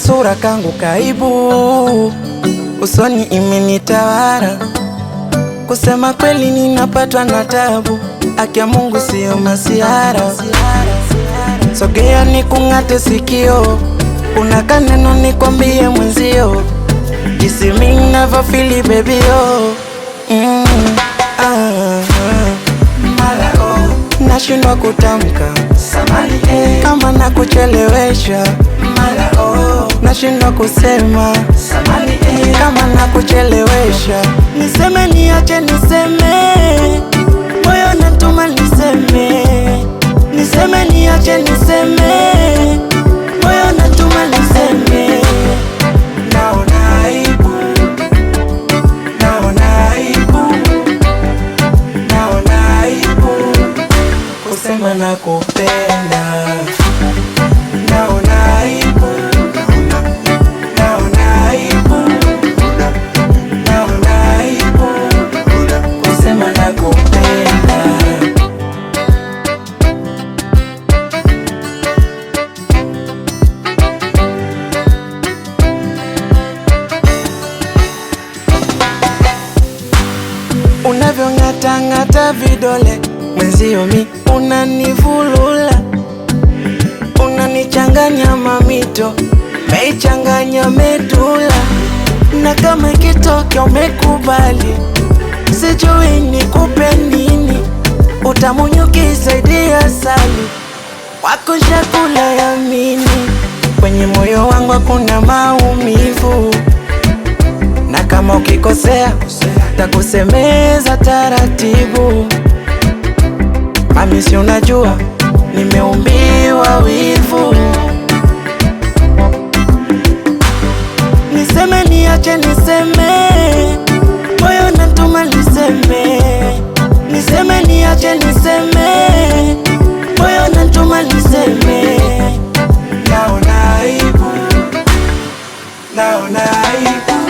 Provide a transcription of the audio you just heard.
kasura kangu kaibu, usoni imenitawala. Kusema kweli ninapatwa na tabu, haki ya Mungu sio masiara. Sogea nikung'ate sikio, kuna kaneno nikwambie mwenzio, jinsi mimi ninavyofeel baby oh. Nashindwa kutamka samani kama nakuchelewesha, nashindwa kusema samani kama nakuchelewesha. Niseme niache niseme, moyo natuma niseme. Niseme niache niseme, moyo natuma niseme. Naona aibu, naona aibu, naona aibu kusema nakupenda. Naona aibu, naona aibu, naona aibu kusema nakupenda. Unavyong'ata vidole mwenzio mi unanivulula, unanichanganya mamito, meichanganya medula. Na kama ikitokea umekubali, sijui nikupe nini, utamunyuki zaidi ya asali, wako chakula yamini. Kwenye moyo wangu hakuna maumivu, na kama ukikosea takusemeza taratibu. Mami si unajua nimeumbiwa wivu. Niseme niache niseme, moyo natuma niseme. Niseme niache niseme, moyo natuma niseme. Naona aibu, naona aibu,